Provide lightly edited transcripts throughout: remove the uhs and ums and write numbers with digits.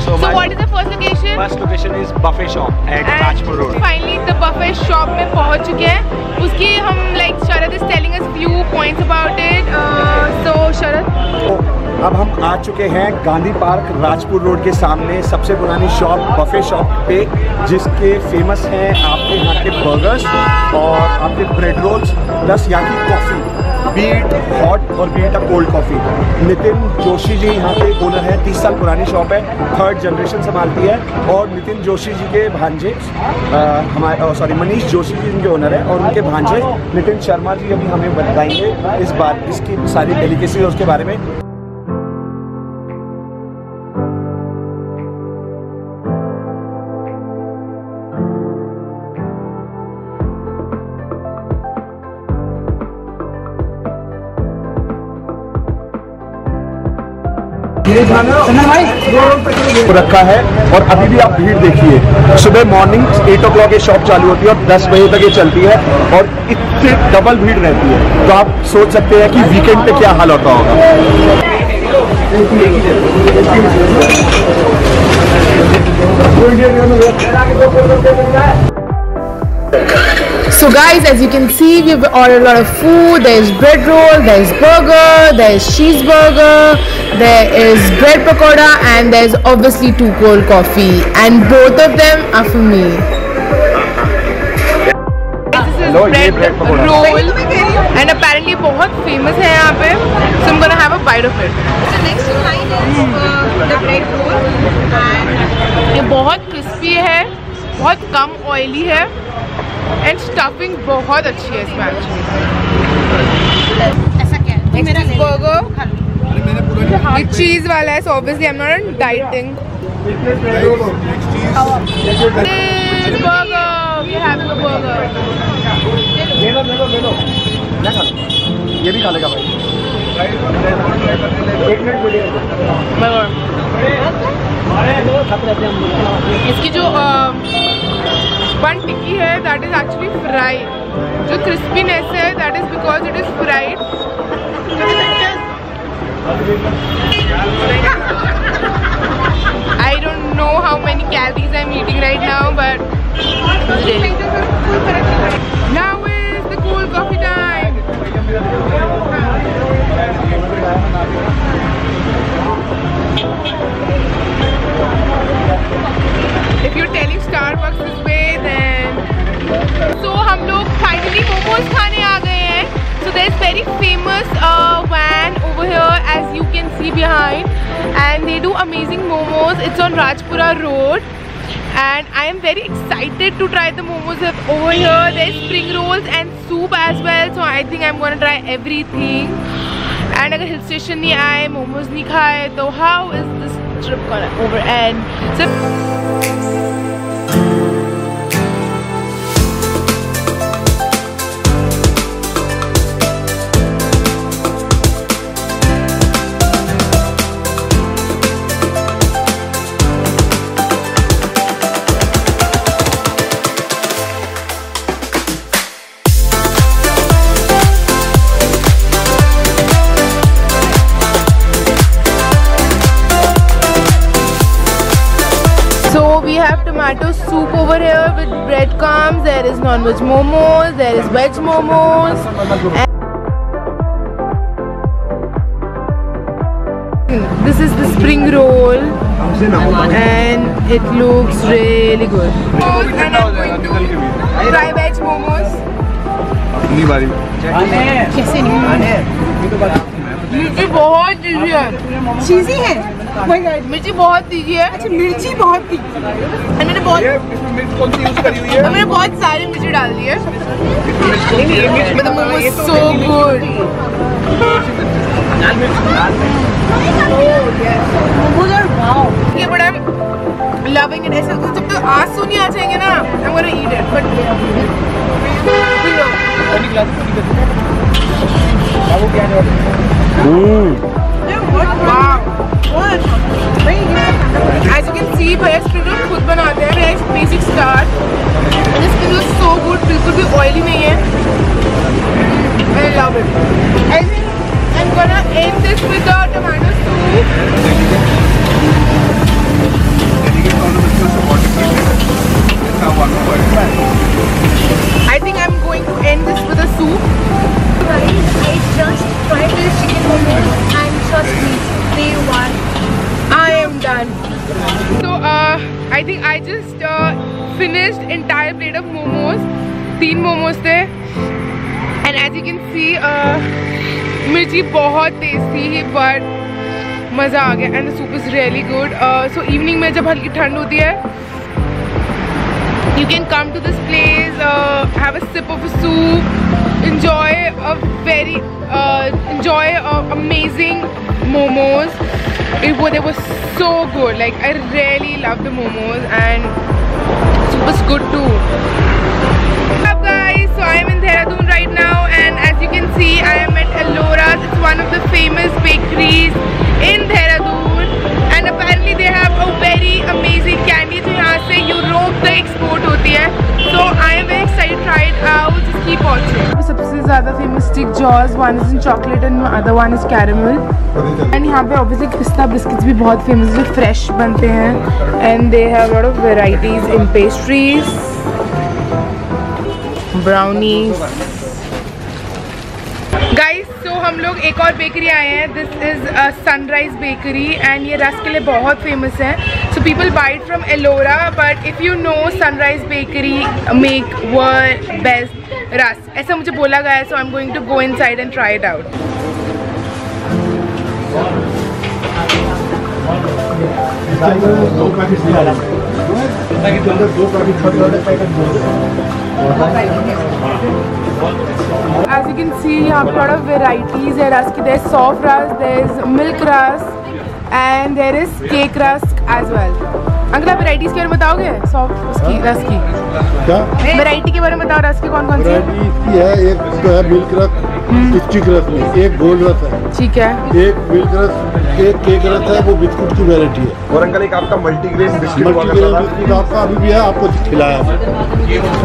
so much. So what is the first location? First location is buffet shop at Rajpura Road. Finally the buffet shop में पहुँच चुके हैं. उसकी हम like Sharad is telling us few points about it. So Sharad. अब हम आ चुके हैं गांधी पार्क राजपुर रोड के सामने सबसे पुरानी शॉप बफे शॉप पे, जिसके फेमस हैं आपके यहाँ के बर्गर्स और आपके ब्रेड रोल्स प्लस यहाँ की कॉफ़ी, बीट हॉट और beat a cold coffee. Nitin Joshi ji यहाँ के ओनर हैं, 30 साल पुरानी शॉप है, 3rd जनरेशन संभालती है। और नितिन जोशी जी के भांजे हमारे मनीष जोशी जी इनके ओनर है और उनके भांजे नितिन शर्मा जी अभी हमें बताएंगे इस बार इसकी सारी डेलिकेसी उसके बारे में। रखा है और अभी भी आप भीड़ देखिए, सुबह मॉर्निंग 8 o'clock ये शॉप चालू होती है और 10 बजे तक ये चलती है और इससे डबल भीड़ रहती है। तो आप सोच सकते हैं कि वीकेंड पे क्या हाल होता होगा। So guys, as you can see, we've ordered a lot of food. There's bread roll, there's burger, there's cheeseburger, there is bread pakoda, and there's obviously 2 cold coffee, and both of them are for me. This is bread roll, and apparently बहुत famous है यहाँ पे, so I'm gonna have a bite of it. So next in line is the bread roll, and ये बहुत crispy है, बहुत कम oily है. And stuffing बहुत अच्छी है इसमें एक्चुअली. ऐसा क्या है? मेरा बर्गर ये चीज वाला है, so obviously I am not dieting. Burger, we are having a burger. ये भी खा लेगा भाई. इसकी जो बन टिक्की है दैट इज एक्चुअली फ्राइड. जो क्रिस्पीनेस है that is because it is fried. I don't know how many calories I'm eating right now, but now is the cool coffee time. If you're telling Starbucks this way, then so हम लोग finally momos खाने आ गए हैं. So there's very famous van over here, as you can see behind, and they do amazing momos. It's on Rajpura Road, and I am very excited to try the momos over here. There's spring rolls and soup as well, so I think I'm gonna try everything. And अगर hill station नहीं आए, momos नहीं खाए, तो how is this trip gonna over end? So we have tomato soup over here with breadcrumbs. There is non-veg momos, there is veg momos, and this is the spring roll, and it looks really good. And I'm going to try veg momos. कैसे नहीं? मिर्ची बहुत चीज़ी है. चीज़ी है? मिर्ची बहुत तीखी है. अच्छा, मिर्ची बहुत तीखी है. मैंने बहुत सारी मिर्ची डाल दी है. मतलब मोमोज सो गुड. ये बड़ा लविंग इट. ऐसा तो जब तक आंसू नहीं आ जाएंगे ना, I'm gonna eat it. But as you can see, भैया स्प्रिंग रोल खुद बनाते हैं. भैया basic start. This spring roll so good, बिल्कुल भी ऑयली नहीं है. I love it. I think I'm gonna end this with the tomato soup. I think I'm going to end this with a soup. Guys, I just tried this chicken momos and trust me, they won. I am done. So I think I just finished entire plate of momos. 3 momos the, and as you can see mirchi बहुत तेज थी but मज़ा आ गया and the soup is really good. So evening में जब हल्की ठंड होती है you can come to this place, have a sip of a soup, enjoy amazing momos. They were so good. Like I really love the momos and soup is good too. What's up guys? So I am in Dehradun right now and as you can see I am at Ellora's. It's one of the famous bakeries in Dehradun and apparently they have a very amazing candy. So यहाँ से Europe the export होती है. So I am very excited to try it out. Just keep watching. सबसे ज़्यादा famous stick jaws. One is in chocolate and the other one is caramel. And यहाँ पे obviously पिस्ता biscuits भी बहुत famous है, fresh बनते हैं. And they have a lot of varieties in pastries, brownies. Guys, so हम लोग एक और बेकरी आए हैं. This is a Sunrise Bakery and ये रस्क के लिए बहुत famous है. So people buy it from Ellora, but if you know Sunrise Bakery make world best rusk. ऐसा मुझे बोला गया है, so I'm going to go inside and try it out. As you can see, यहाँ पे lot of varieties है rusk. There's soft rusk, there's milk rusk, and there is cake rusk as well. Uncle आप varieties के बारे में बताओगे? Soft उसकी rusk की क्या? Variety के बारे में बताओ रस्क की कौन-कौन सी? Variety इसकी है, एक तो है milk rusk, stick rusk में, एक gold rusk है। ठीक है। एक milk rusk, एक cake rusk है, वो बिस्कुट की variety है। और अंकल एक आपका multigrain बिस्कुट आपका अभी भी है, आपको खिलाया है।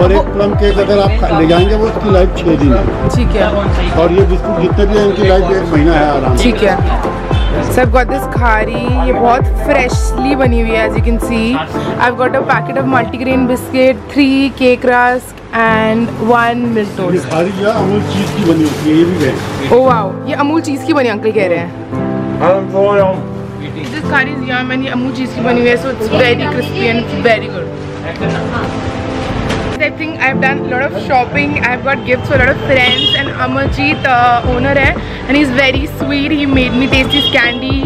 और एक plum cake अगर आप ले जाएंगे वो उसकी लाइफ 6 दिन है। ठीक है। और ये बिस्कुट जितने भी हैं इनकी लाइफ 1 महीना है आराम से। ठीक है। So I've got this khari. ये बहुत freshly बनी हुई है as you can see. I've got a packet of multigrain biscuit, 3 cake rusk and 1 milk toast. खारी या अमूल चीज़ की बनी होती है ये भी है. Oh wow, ये अमूल चीज़ की बनी अंकल कह रहे हैं. This khari is yum and ये अमूल चीज़ की बनी हुई है, so it's very crispy and it's very good. I think I've done a lot of shopping. I've got gifts for a lot of friends and Amarjeet owner है and he's very sweet. He made me taste his candy.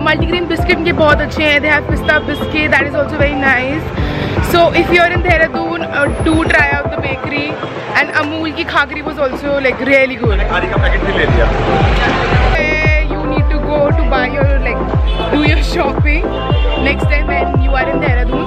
Multigrain biscuit के बहुत अच्छे हैं. They have pista biscuit that is also very nice. So if you're in Dehradun, do try out the bakery. And Amul की khagri was also like really good. खारी का packet भी ले लिया. You need to go to buy your do your shopping next time when you are in Dehradun.